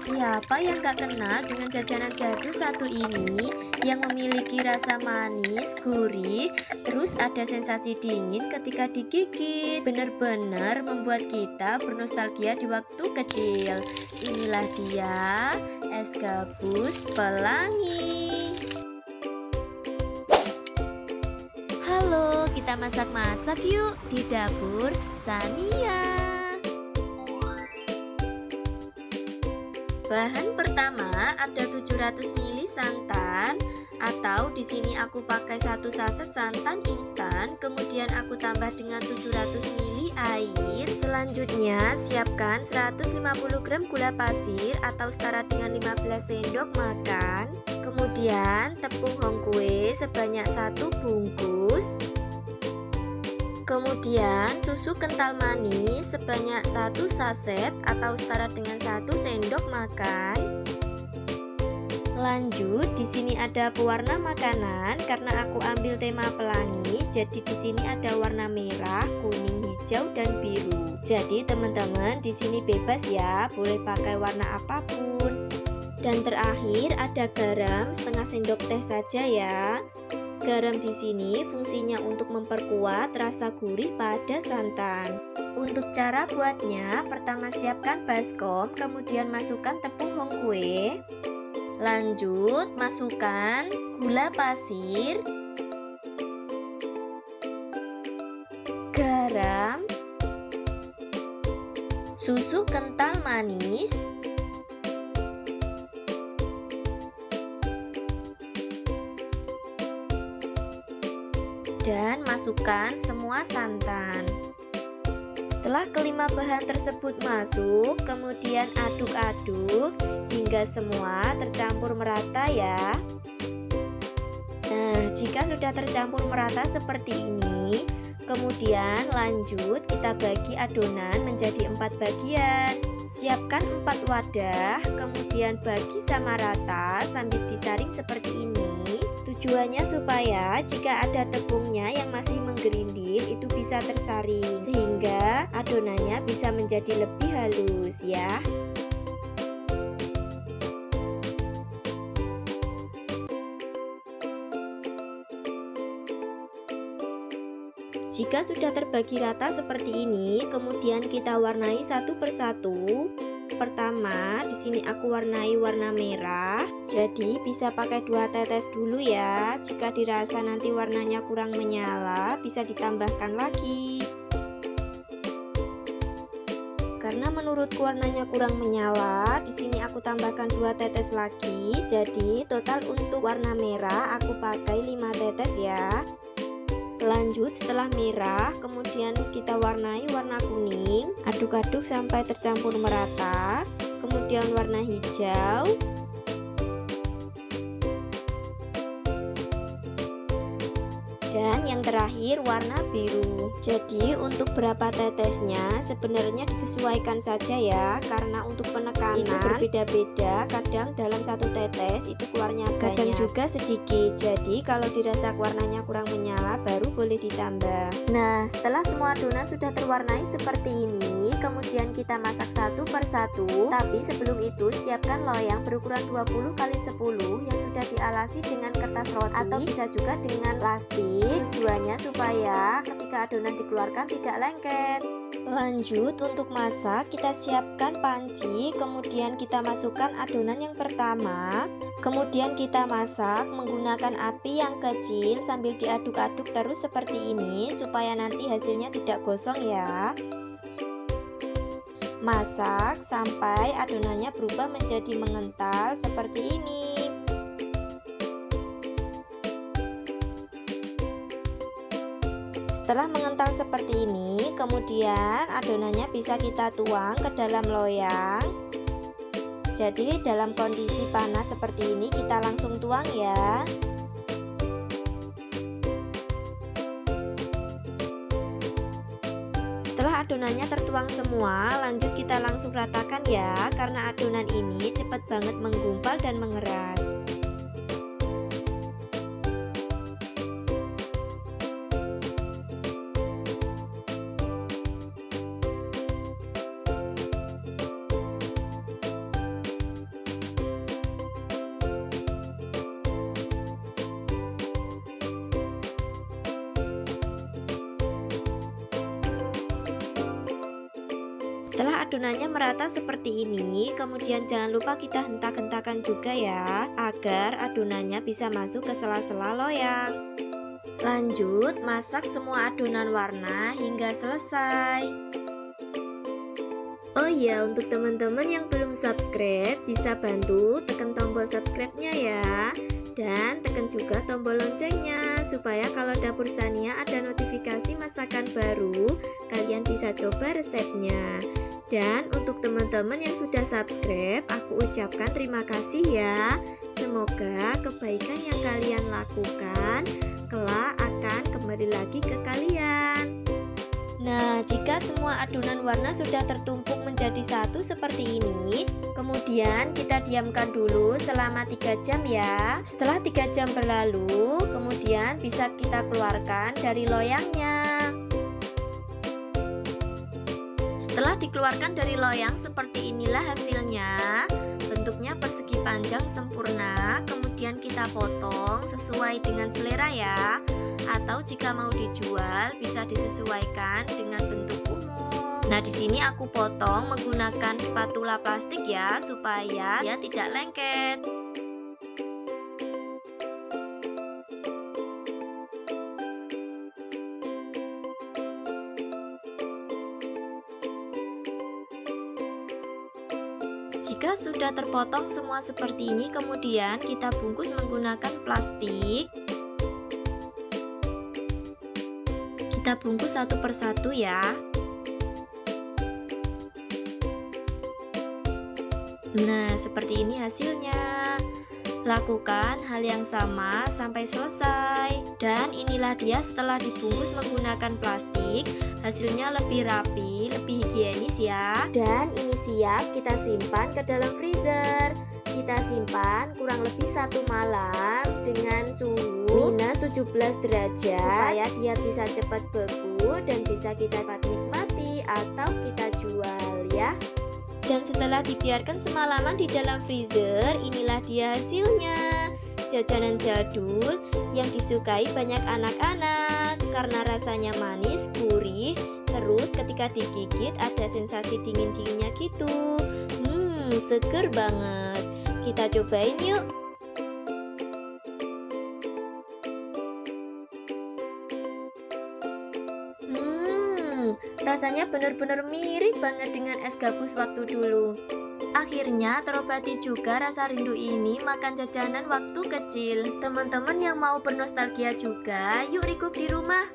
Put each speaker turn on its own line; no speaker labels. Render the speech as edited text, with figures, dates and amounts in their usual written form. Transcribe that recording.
Siapa yang gak kenal dengan jajanan jadul satu ini yang memiliki rasa manis, gurih, terus ada sensasi dingin ketika digigit. Benar-benar membuat kita bernostalgia di waktu kecil. Inilah dia, es gabus pelangi. Halo, kita masak-masak yuk di dapur Sania. Bahan pertama ada 700 ml santan, atau di sini aku pakai 1 saset santan instan, kemudian aku tambah dengan 700 ml air. Selanjutnya siapkan 150 gram gula pasir atau setara dengan 15 sendok makan. Kemudian tepung hongkue sebanyak 1 bungkus. Kemudian susu kental manis sebanyak 1 saset atau setara dengan 1 sendok makan. Lanjut, di sini ada pewarna makanan karena aku ambil tema pelangi, jadi di sini ada warna merah, kuning, hijau dan biru. Jadi teman-teman di sini bebas ya, boleh pakai warna apapun. Dan terakhir ada garam setengah sendok teh saja ya. Garam di sini fungsinya untuk memperkuat rasa gurih pada santan. Untuk cara buatnya, pertama siapkan baskom, kemudian masukkan tepung hongkue. Lanjut, masukkan gula pasir, garam, susu kental manis, dan masukkan semua santan. Setelah kelima bahan tersebut masuk, kemudian aduk-aduk hingga semua tercampur merata ya. Nah, jika sudah tercampur merata seperti ini, kemudian lanjut kita bagi adonan menjadi 4 bagian. Siapkan 4 wadah, kemudian bagi sama rata sambil disaring seperti ini. Tujuannya supaya jika ada tepungnya yang masih menggerindil itu bisa tersaring, sehingga adonannya bisa menjadi lebih halus ya. Jika sudah terbagi rata seperti ini, kemudian kita warnai satu persatu. Pertama, di sini aku warnai warna merah. Jadi bisa pakai 2 tetes dulu ya. Jika dirasa nanti warnanya kurang menyala, bisa ditambahkan lagi. Karena menurutku warnanya kurang menyala, di sini aku tambahkan 2 tetes lagi. Jadi total untuk warna merah aku pakai 5 tetes ya. Lanjut, setelah merah, kemudian kita warnai warna kuning. Aduk-aduk sampai tercampur merata. Kemudian warna hijau. Dan yang terakhir warna biru. Jadi untuk berapa tetesnya sebenarnya disesuaikan saja ya, karena untuk penekanan itu berbeda-beda. Kadang dalam 1 tetes itu keluarnya banyak, kadang juga sedikit. Jadi kalau dirasa warnanya kurang menyala baru boleh ditambah. Nah, setelah semua adonan sudah terwarnai seperti ini, kemudian kita masak satu persatu. Tapi sebelum itu siapkan loyang berukuran 20 x 10 yang sudah dialasi dengan kertas roti atau bisa juga dengan plastik. Tujuannya supaya ketika adonan dikeluarkan tidak lengket. Lanjut, untuk masak kita siapkan panci, kemudian kita masukkan adonan yang pertama. Kemudian kita masak menggunakan api yang kecil sambil diaduk-aduk terus seperti ini supaya nanti hasilnya tidak gosong ya. Masak sampai adonannya berubah menjadi mengental seperti ini. Setelah mengental seperti ini, kemudian adonannya bisa kita tuang ke dalam loyang. Jadi dalam kondisi panas seperti ini kita langsung tuang ya. Setelah adonannya tertuang semua, lanjut kita langsung ratakan ya, karena adonan ini cepat banget menggumpal dan mengeras. adonannya merata seperti ini, kemudian jangan lupa kita hentak-hentakan juga ya, agar adonannya bisa masuk ke sela-sela loyang. Lanjut, masak semua adonan warna hingga selesai. Oh iya, untuk teman-teman yang belum subscribe, bisa bantu tekan tombol subscribe-nya ya. Dan tekan juga tombol loncengnya, supaya kalau Dapur Sania ada notifikasi masakan baru, kalian bisa coba resepnya. Dan untuk teman-teman yang sudah subscribe, aku ucapkan terima kasih ya. Semoga kebaikan yang kalian lakukan kelak akan kembali lagi ke kalian. Nah, jika semua adonan warna sudah tertumpuk menjadi satu seperti ini, kemudian kita diamkan dulu selama 3 jam ya. Setelah 3 jam berlalu, kemudian bisa kita keluarkan dari loyangnya. Setelah dikeluarkan dari loyang, seperti inilah hasilnya. Bentuknya persegi panjang sempurna, kemudian kita potong sesuai dengan selera ya. Atau jika mau dijual bisa disesuaikan dengan bentuk umum. Nah, di sini aku potong menggunakan spatula plastik ya, supaya dia tidak lengket. Jika sudah terpotong semua seperti ini, kemudian kita bungkus menggunakan plastik. Kita bungkus satu persatu ya. Nah, seperti ini hasilnya. Lakukan hal yang sama sampai selesai. Dan inilah dia setelah dibungkus menggunakan plastik. Hasilnya lebih rapi, lebih higienis ya. Dan ini siap kita simpan ke dalam freezer. Kita simpan kurang lebih 1 malam dengan suhu minus 17 derajat supaya dia bisa cepat beku dan bisa kita cepat nikmati atau kita jual ya. Dan setelah dibiarkan semalaman di dalam freezer, inilah dia hasilnya. Jajanan jadul yang disukai banyak anak-anak karena rasanya manis, gurih, terus ketika digigit ada sensasi dingin-dinginnya gitu. Seger banget. Kita cobain yuk. Rasanya benar-benar mirip banget dengan es gabus waktu dulu. Akhirnya terobati juga rasa rindu ini makan jajanan waktu kecil. Teman-teman yang mau bernostalgia juga, yuk recook di rumah.